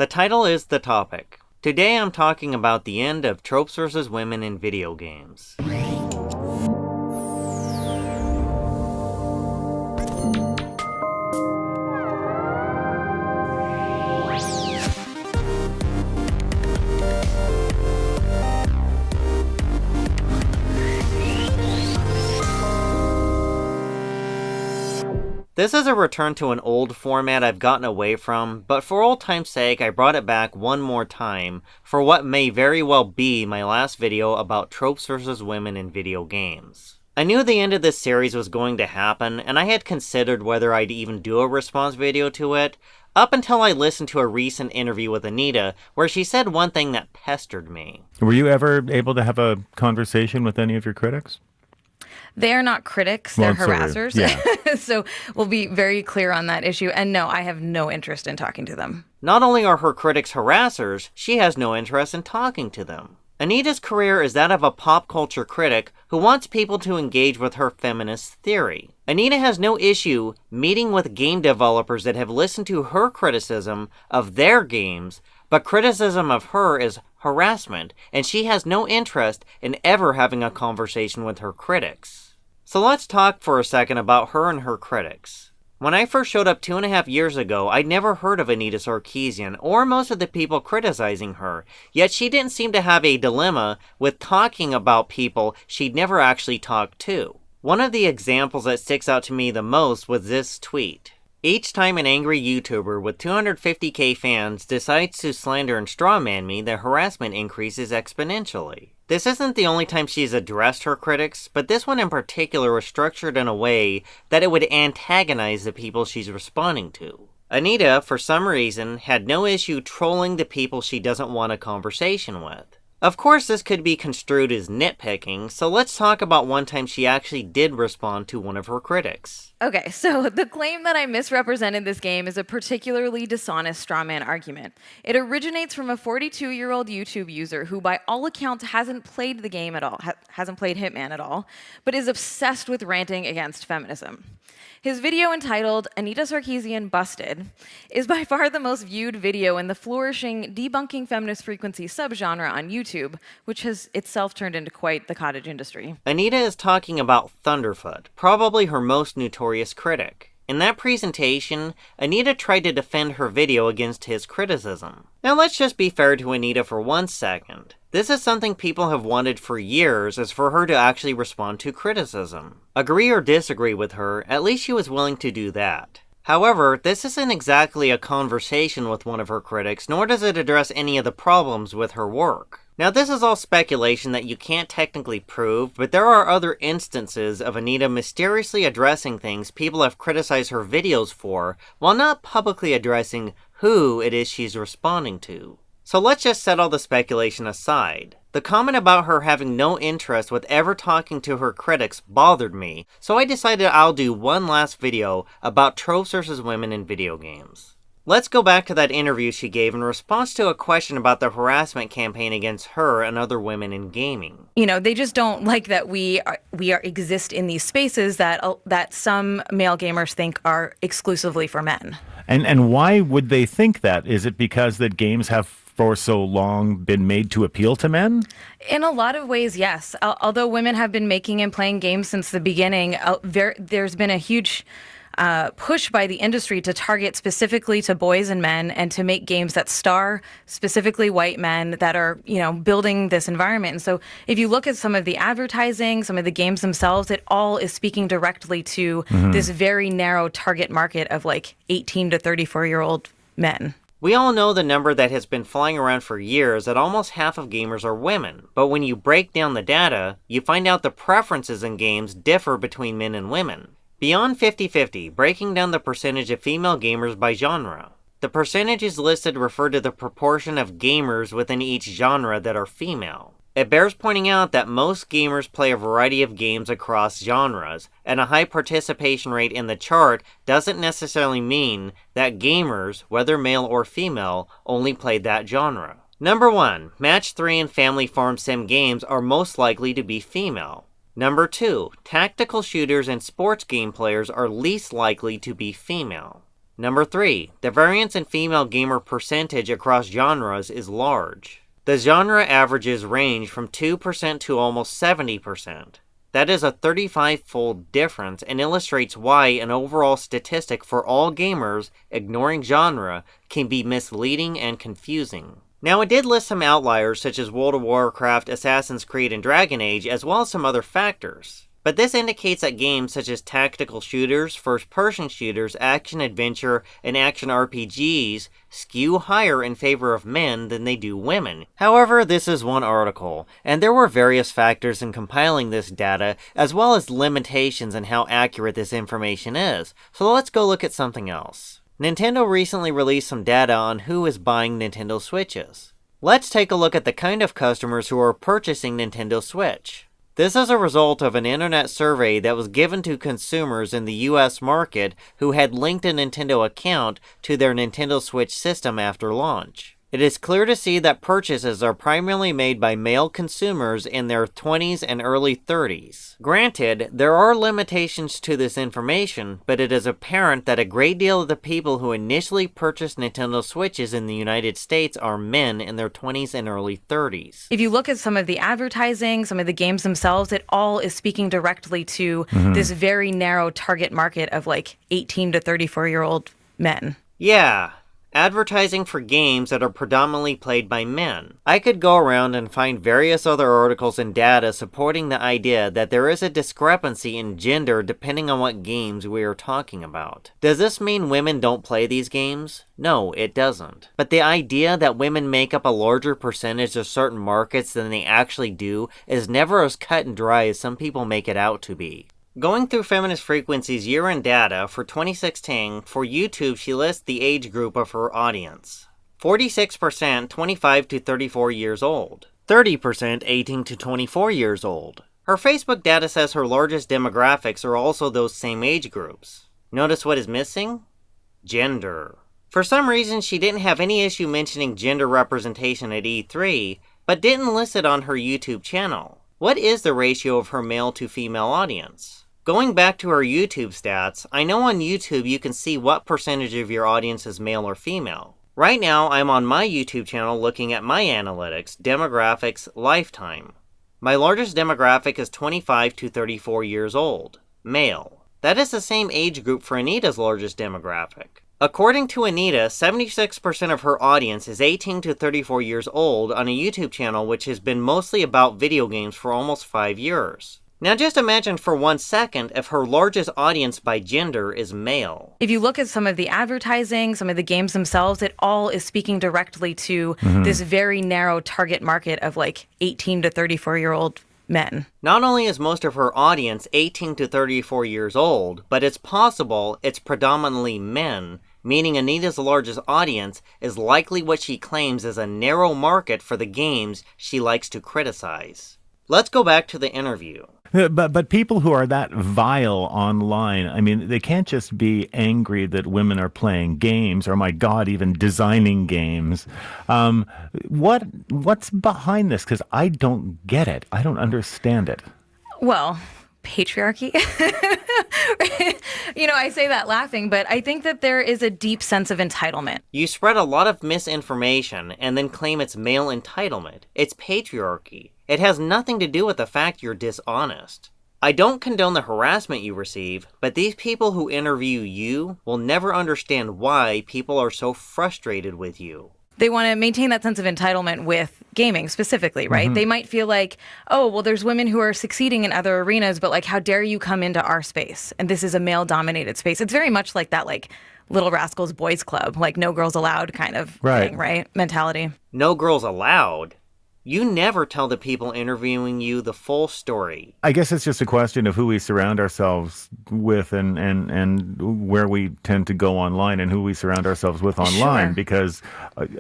The title is the topic. Today I'm talking about the end of tropes versus women in video games. This is a return to an old format I've gotten away from, but for old time's sake I brought it back one more time for what may very well be my last video about tropes versus women in video games. I knew the end of this series was going to happen, and I had considered whether I'd even do a response video to it, up until I listened to a recent interview with Anita where she said one thing that pestered me. Were you ever able to have a conversation with any of your critics? They're not critics, they're harassers. Yeah. So we'll be very clear on that issue. And no, I have no interest in talking to them. Not only are her critics harassers, she has no interest in talking to them. Anita's career is that of a pop culture critic who wants people to engage with her feminist theory. Anita has no issue meeting with game developers that have listened to her criticism of their games, but criticism of her is harassment, and she has no interest in ever having a conversation with her critics. So let's talk for a second about her and her critics. When I first showed up 2.5 years ago, I'd never heard of Anita or Keesian, or most of the people criticizing her, yet she didn't seem to have a dilemma with talking about people she'd never actually talked to. One of the examples that sticks out to me the most was this tweet. Each time an angry YouTuber with 250k fans decides to slander and strawman me, the harassment increases exponentially. This isn't the only time she's addressed her critics, but this one in particular was structured in a way that it would antagonize the people she's responding to. Anita, for some reason, had no issue trolling the people she doesn't want a conversation with. Of course, this could be construed as nitpicking, so let's talk about one time she actually did respond to one of her critics. Okay, so the claim that I misrepresented this game is a particularly dishonest strawman argument. It originates from a 42-year-old YouTube user who, by all accounts, hasn't played the game at all, hasn't played Hitman at all, but is obsessed with ranting against feminism. His video entitled, Anita Sarkeesian Busted, is by far the most viewed video in the flourishing debunking feminist frequency subgenre on YouTube, which has itself turned into quite the cottage industry. Anita is talking about Thunderfoot, probably her most notorious critic. In that presentation, Anita tried to defend her video against his criticism. Now let's just be fair to Anita for 1 second. This is something people have wanted for years, is for her to actually respond to criticism. Agree or disagree with her, at least she was willing to do that. However, this isn't exactly a conversation with one of her critics, nor does it address any of the problems with her work. Now this is all speculation that you can't technically prove, but there are other instances of Anita mysteriously addressing things people have criticized her videos for, while not publicly addressing who it is she's responding to. So let's just set all the speculation aside. The comment about her having no interest with ever talking to her critics bothered me, so I decided I'll do one last video about tropes versus women in video games. Let's go back to that interview she gave in response to a question about the harassment campaign against her and other women in gaming. You know, they just don't like that we exist in these spaces that some male gamers think are exclusively for men. And why would they think that? Is it because that games have for so long been made to appeal to men? In a lot of ways, yes. Although women have been making and playing games since the beginning, there's been a huge push by the industry to target specifically to boys and men and to make games that star specifically white men that are, building this environment. And so if you look at some of the advertising, some of the games themselves, it all is speaking directly to this very narrow target market of like 18 to 34-year-old men. We all know the number that has been flying around for years that almost half of gamers are women, but when you break down the data, you find out the preferences in games differ between men and women. Beyond 50-50, breaking down the percentage of female gamers by genre. The percentages listed refer to the proportion of gamers within each genre that are female. It bears pointing out that most gamers play a variety of games across genres, and a high participation rate in the chart doesn't necessarily mean that gamers, whether male or female, only play that genre. Number 1, Match 3 and Family Farm Sim games are most likely to be female. Number 2, tactical shooters and sports game players are least likely to be female. Number 3. The variance in female gamer percentage across genres is large. The genre averages range from 2% to almost 70%. That is a 35-fold difference and illustrates why an overall statistic for all gamers, ignoring genre, can be misleading and confusing. Now, it did list some outliers such as World of Warcraft, Assassin's Creed, and Dragon Age, as well as some other factors. But this indicates that games such as tactical shooters, first-person shooters, action-adventure, and action RPGs skew higher in favor of men than they do women. However, this is one article, and there were various factors in compiling this data, as well as limitations in how accurate this information is. So let's go look at something else. Nintendo recently released some data on who is buying Nintendo Switches. Let's take a look at the kind of customers who are purchasing Nintendo Switch. This is a result of an internet survey that was given to consumers in the US market who had linked a Nintendo account to their Nintendo Switch system after launch. It is clear to see that purchases are primarily made by male consumers in their 20s and early 30s. Granted, there are limitations to this information, but it is apparent that a great deal of the people who initially purchased Nintendo Switches in the United States are men in their 20s and early 30s. If you look at some of the advertising, some of the games themselves, it all is speaking directly to this very narrow target market of like 18 to 34-year-old men. Yeah. Advertising for games that are predominantly played by men. I could go around and find various other articles and data supporting the idea that there is a discrepancy in gender depending on what games we are talking about. Does this mean women don't play these games? No, it doesn't. But the idea that women make up a larger percentage of certain markets than they actually do is never as cut and dry as some people make it out to be. Going through Feminist Frequency's year-end data for 2016, for YouTube she lists the age group of her audience. 46% 25 to 34 years old. 30% 18 to 24 years old. Her Facebook data says her largest demographics are also those same age groups. Notice what is missing? Gender. For some reason she didn't have any issue mentioning gender representation at E3, but didn't list it on her YouTube channel. What is the ratio of her male to female audience? Going back to her YouTube stats, I know on YouTube you can see what percentage of your audience is male or female. Right now, I'm on my YouTube channel looking at my analytics, demographics, lifetime. My largest demographic is 25 to 34 years old, male. That is the same age group for Anita's largest demographic. According to Anita, 76% of her audience is 18 to 34 years old on a YouTube channel which has been mostly about video games for almost 5 years. Now just imagine for 1 second if her largest audience by gender is male. If you look at some of the advertising, some of the games themselves, it all is speaking directly to this very narrow target market of like 18 to 34-year-old men. Not only is most of her audience 18 to 34 years old, but it's possible it's predominantly men, meaning Anita's largest audience is likely what she claims is a narrow market for the games she likes to criticize. Let's go back to the interview. But people who are that vile online, I mean, they can't just be angry that women are playing games, or my God, even designing games. What's behind this? Because I don't get it. I don't understand it. Well, patriarchy. I say that laughing, but I think that there is a deep sense of entitlement. You spread a lot of misinformation and then claim it's male entitlement. It's patriarchy. It has nothing to do with the fact you're dishonest. I don't condone the harassment you receive, but these people who interview you will never understand why people are so frustrated with you. They want to maintain that sense of entitlement with gaming specifically, right? They might feel like, oh, well, there's women who are succeeding in other arenas, but like, how dare you come into our space? And this is a male-dominated space. It's very much like that, like, Little Rascals Boys Club, like no girls allowed kind of thing, right? Mentality. No girls allowed? You never tell the people interviewing you the full story. I guess it's just a question of who we surround ourselves with and where we tend to go online and who we surround ourselves with online, Sure. because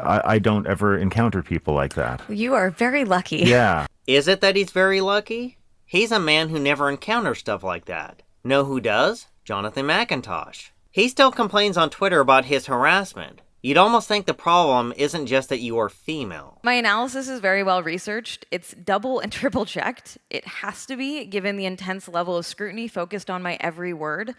I don't ever encounter people like that. You are very lucky. Yeah. Is it that he's very lucky? He's a man who never encounters stuff like that. Know who does? Jonathan McIntosh. He still complains on Twitter about his harassment. You'd almost think the problem isn't just that you are female. My analysis is very well researched. It's double and triple checked. It has to be, given the intense level of scrutiny focused on my every word.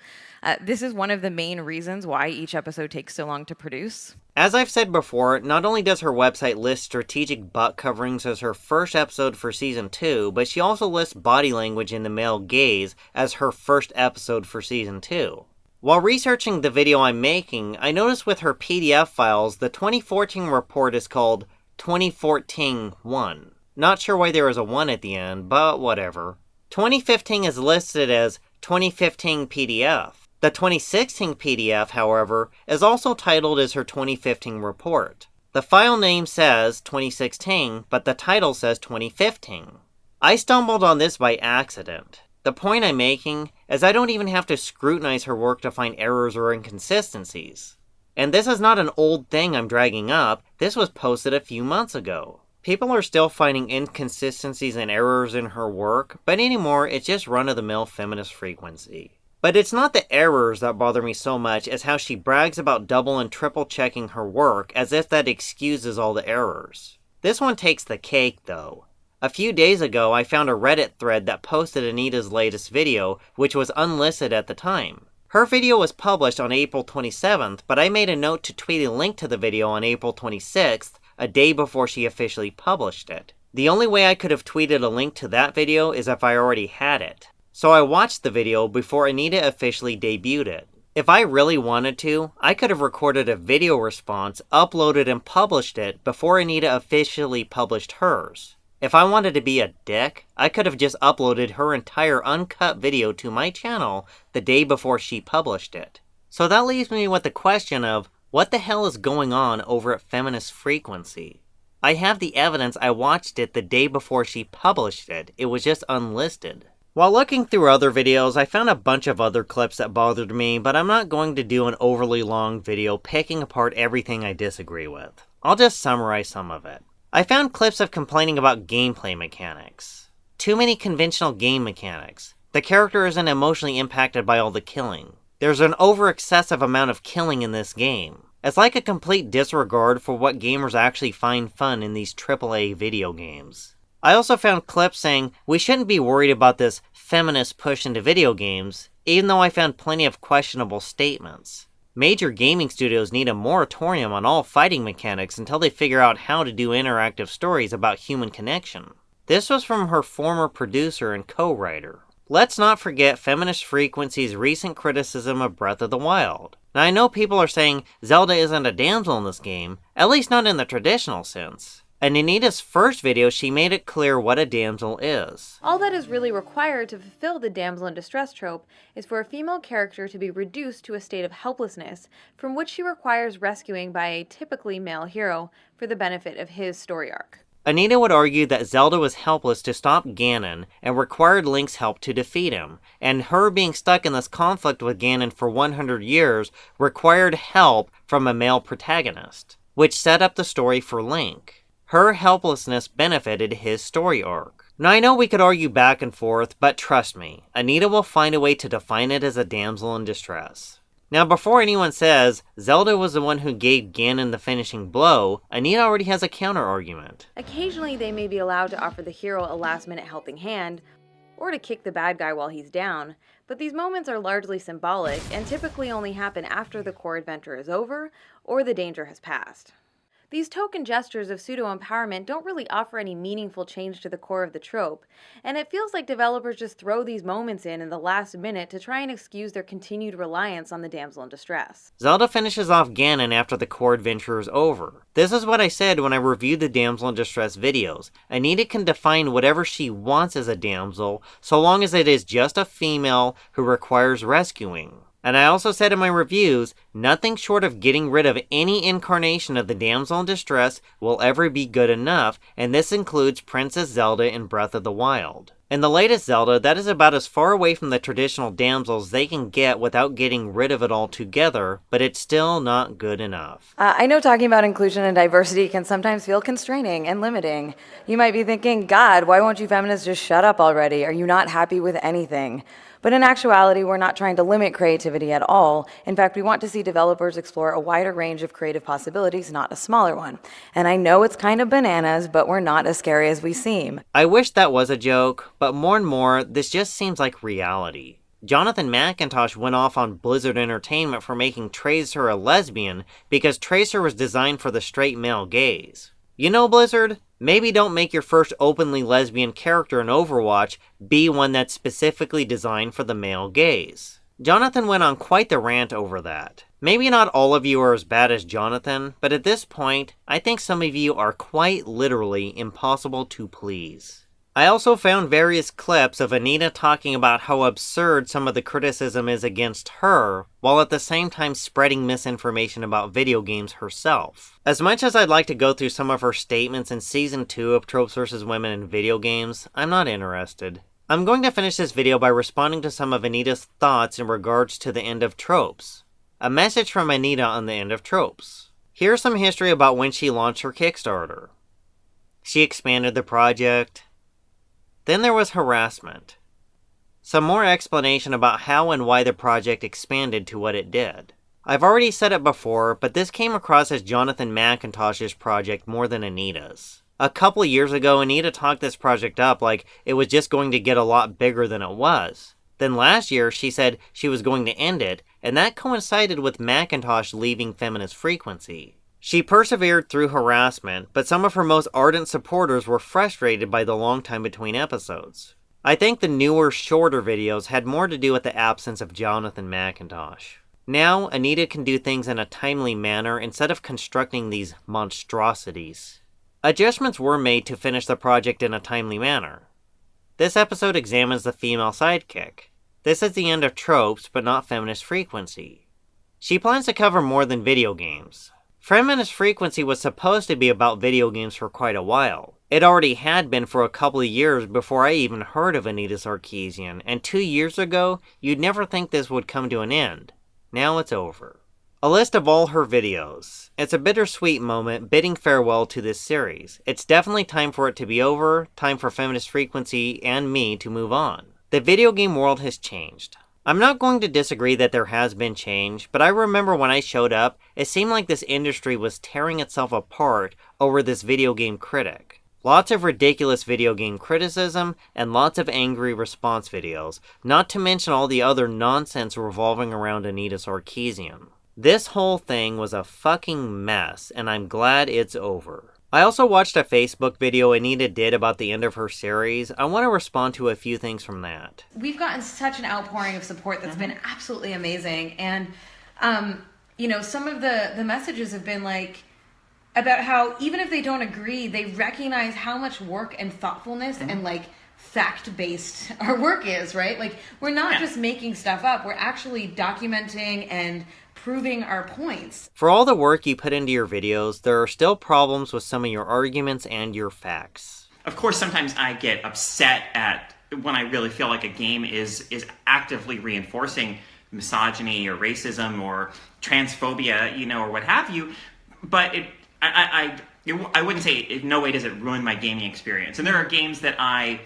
This is one of the main reasons why each episode takes so long to produce. As I've said before, not only does her website list strategic butt coverings as her first episode for season 2, but she also lists body language in the male gaze as her first episode for season 2. While researching the video I'm making, I noticed with her PDF files, the 2014 report is called 2014-1. Not sure why there was a 1 at the end, but whatever. 2015 is listed as 2015 PDF. The 2016 PDF, however, is also titled as her 2015 report. The file name says 2016, but the title says 2015. I stumbled on this by accident. The point I'm making is I don't even have to scrutinize her work to find errors or inconsistencies. And this is not an old thing I'm dragging up, this was posted a few months ago. People are still finding inconsistencies and errors in her work, but anymore it's just run-of-the-mill feminist frequency. But it's not the errors that bother me so much as how she brags about double and triple checking her work as if that excuses all the errors. This one takes the cake though. A few days ago, I found a Reddit thread that posted Anita's latest video, which was unlisted at the time. Her video was published on April 27th, but I made a note to tweet a link to the video on April 26th, a day before she officially published it. The only way I could have tweeted a link to that video is if I already had it. So I watched the video before Anita officially debuted it. If I really wanted to, I could have recorded a video response, uploaded and published it before Anita officially published hers. If I wanted to be a dick, I could have just uploaded her entire uncut video to my channel the day before she published it. So that leaves me with the question of, what the hell is going on over at Feminist Frequency? I have the evidence I watched it the day before she published it, it was just unlisted. While looking through other videos, I found a bunch of other clips that bothered me, but I'm not going to do an overly long video picking apart everything I disagree with. I'll just summarize some of it. I found clips of complaining about gameplay mechanics. Too many conventional game mechanics. The character isn't emotionally impacted by all the killing. There's an over-excessive amount of killing in this game. It's like a complete disregard for what gamers actually find fun in these AAA video games. I also found clips saying we shouldn't be worried about this feminist push into video games, even though I found plenty of questionable statements. Major gaming studios need a moratorium on all fighting mechanics until they figure out how to do interactive stories about human connection. This was from her former producer and co-writer. Let's not forget Feminist Frequency's recent criticism of Breath of the Wild. Now I know people are saying Zelda isn't a damsel in this game, at least not in the traditional sense. In Anita's first video, she made it clear what a damsel is. All that is really required to fulfill the damsel in distress trope is for a female character to be reduced to a state of helplessness, from which she requires rescuing by a typically male hero for the benefit of his story arc. Anita would argue that Zelda was helpless to stop Ganon and required Link's help to defeat him, and her being stuck in this conflict with Ganon for 100 years required help from a male protagonist, which set up the story for Link. Her helplessness benefited his story arc. Now I know we could argue back and forth, but trust me, Anita will find a way to define it as a damsel in distress. Now before anyone says, Zelda was the one who gave Ganon the finishing blow, Anita already has a counter-argument. Occasionally they may be allowed to offer the hero a last-minute helping hand, or to kick the bad guy while he's down, but these moments are largely symbolic and typically only happen after the core adventure is over, or the danger has passed. These token gestures of pseudo-empowerment don't really offer any meaningful change to the core of the trope, and it feels like developers just throw these moments in the last minute to try and excuse their continued reliance on the damsel in distress. Zelda finishes off Ganon after the core adventure is over. This is what I said when I reviewed the damsel in distress videos. Anita can define whatever she wants as a damsel, so long as it is just a female who requires rescuing. And I also said in my reviews, nothing short of getting rid of any incarnation of the damsel in distress will ever be good enough, and this includes Princess Zelda in Breath of the Wild. In the latest Zelda, that is about as far away from the traditional damsels they can get without getting rid of it altogether, but it's still not good enough. I know talking about inclusion and diversity can sometimes feel constraining and limiting. You might be thinking, God, why won't you feminists just shut up already? Are you not happy with anything? But in actuality, we're not trying to limit creativity at all. In fact, we want to see developers explore a wider range of creative possibilities, not a smaller one. And I know it's kind of bananas, but we're not as scary as we seem. I wish that was a joke, but more and more, this just seems like reality. Jonathan McIntosh went off on Blizzard Entertainment for making Tracer a lesbian because Tracer was designed for the straight male gaze. You know, Blizzard, maybe don't make your first openly lesbian character in Overwatch be one that's specifically designed for the male gaze. Jonathan went on quite the rant over that. Maybe not all of you are as bad as Jonathan, but at this point, I think some of you are quite literally impossible to please. I also found various clips of Anita talking about how absurd some of the criticism is against her, while at the same time spreading misinformation about video games herself. As much as I'd like to go through some of her statements in Season 2 of Tropes vs. Women in Video Games, I'm not interested. I'm going to finish this video by responding to some of Anita's thoughts in regards to the end of Tropes. A message from Anita on the end of Tropes. Here's some history about when she launched her Kickstarter. She expanded the project. Then there was harassment. Some more explanation about how and why the project expanded to what it did. I've already said it before, but this came across as Jonathan McIntosh's project more than Anita's. A couple years ago, Anita talked this project up like it was just going to get a lot bigger than it was. Then last year, she said she was going to end it, and that coincided with McIntosh leaving Feminist Frequency. She persevered through harassment, but some of her most ardent supporters were frustrated by the long time between episodes. I think the newer, shorter videos had more to do with the absence of Jonathan McIntosh. Now, Anita can do things in a timely manner instead of constructing these monstrosities. Adjustments were made to finish the project in a timely manner. This episode examines the female sidekick. This is the end of Tropes, but not Feminist Frequency. She plans to cover more than video games. Feminist Frequency was supposed to be about video games for quite a while. It already had been for a couple of years before I even heard of Anita Sarkeesian, and 2 years ago, you'd never think this would come to an end. Now it's over. A list of all her videos. It's a bittersweet moment bidding farewell to this series. It's definitely time for it to be over, time for Feminist Frequency and me to move on. The video game world has changed. I'm not going to disagree that there has been change, but I remember when I showed up, it seemed like this industry was tearing itself apart over this video game critic. Lots of ridiculous video game criticism, and lots of angry response videos, not to mention all the other nonsense revolving around Anita Sarkeesian. This whole thing was a fucking mess, and I'm glad it's over. I also watched a Facebook video Anita did about the end of her series. I want to respond to a few things from that. We've gotten such an outpouring of support that's been absolutely amazing. And, some of the messages have been like, about how even if they don't agree, they recognize how much work and thoughtfulness and like fact-based our work is, right? Like we're not just making stuff up. We're actually documenting and proving our points. For all the work you put into your videos, there are still problems with some of your arguments and your facts. Of course, sometimes I get upset at when I really feel like a game is actively reinforcing misogyny or racism or transphobia, or what have you. But I wouldn't say in no way does it ruin my gaming experience. And there are games that I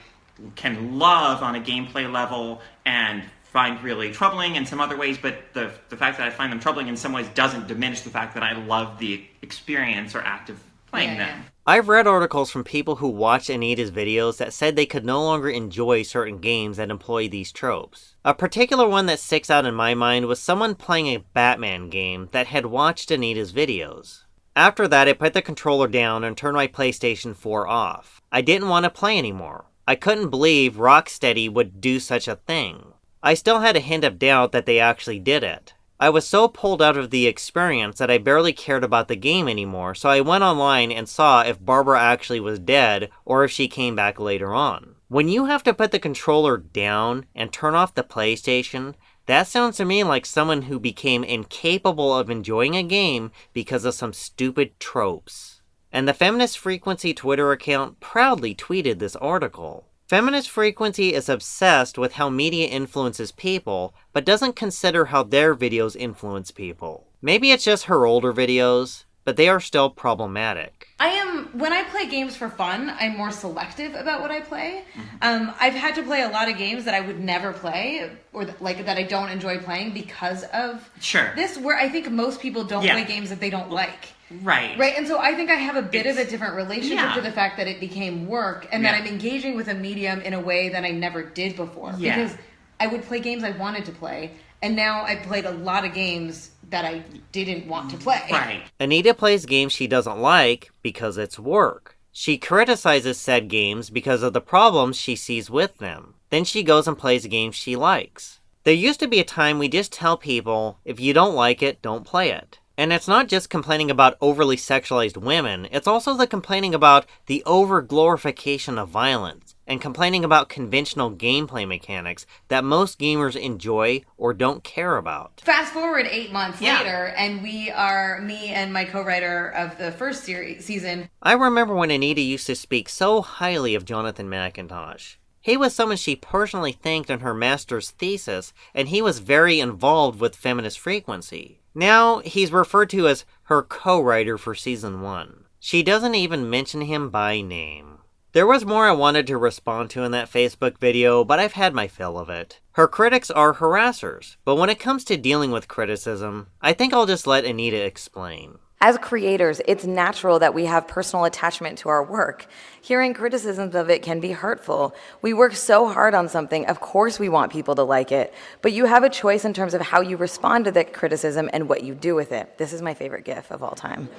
can love on a gameplay level and find really troubling in some other ways, but the fact that I find them troubling in some ways doesn't diminish the fact that I love the experience or act of playing them. I've read articles from people who watched Anita's videos that said they could no longer enjoy certain games that employ these tropes. A particular one that sticks out in my mind was someone playing a Batman game that had watched Anita's videos. After that, I put the controller down and turned my PlayStation 4 off. I didn't want to play anymore. I couldn't believe Rocksteady would do such a thing. I still had a hint of doubt that they actually did it. I was so pulled out of the experience that I barely cared about the game anymore, so I went online and saw if Barbara actually was dead or if she came back later on. When you have to put the controller down and turn off the PlayStation, that sounds to me like someone who became incapable of enjoying a game because of some stupid tropes. And the Feminist Frequency Twitter account proudly tweeted this article. Feminist Frequency is obsessed with how media influences people, but doesn't consider how their videos influence people. Maybe it's just her older videos, but they are still problematic. I am When I play games for fun, I'm more selective about what I play. I've had to play a lot of games that I would never play, or that I don't enjoy playing because of this, where I think most people don't play games that they don't like. Right. Right, and so I think I have a bit of a different relationship to the fact that it became work, and that I'm engaging with a medium in a way that I never did before. Because I would play games I wanted to play, and now I played a lot of games that I didn't want to play. Right. Anita plays games she doesn't like because it's work. She criticizes said games because of the problems she sees with them. Then she goes and plays games she likes. There used to be a time we just tell people, if you don't like it, don't play it. And it's not just complaining about overly sexualized women, it's also the complaining about the over-glorification of violence, and complaining about conventional gameplay mechanics that most gamers enjoy or don't care about. Fast forward 8 months later, and me and my co-writer of the first season. I remember when Anita used to speak so highly of Jonathan McIntosh. He was someone she personally thanked in her master's thesis, and he was very involved with Feminist Frequency. Now, he's referred to as her co-writer for Season 1. She doesn't even mention him by name. There was more I wanted to respond to in that Facebook video, but I've had my fill of it. Her critics are harassers, but when it comes to dealing with criticism, I think I'll just let Anita explain. As creators, it's natural that we have personal attachment to our work. Hearing criticisms of it can be hurtful. We work so hard on something, of course we want people to like it, but you have a choice in terms of how you respond to that criticism and what you do with it. This is my favorite GIF of all time.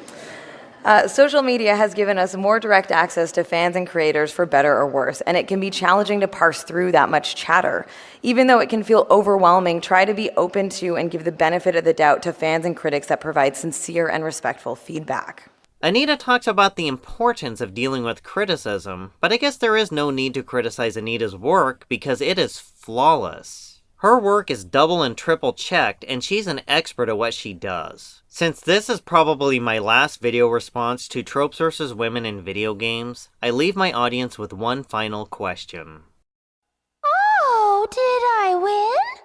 Social media has given us more direct access to fans and creators for better or worse, and it can be challenging to parse through that much chatter. Even though it can feel overwhelming, try to be open to and give the benefit of the doubt to fans and critics that provide sincere and respectful feedback. Anita talks about the importance of dealing with criticism, but I guess there is no need to criticize Anita's work because it is flawless. Her work is double and triple checked, and she's an expert at what she does. Since this is probably my last video response to tropes versus women in video games, I leave my audience with one final question. Oh, did I win?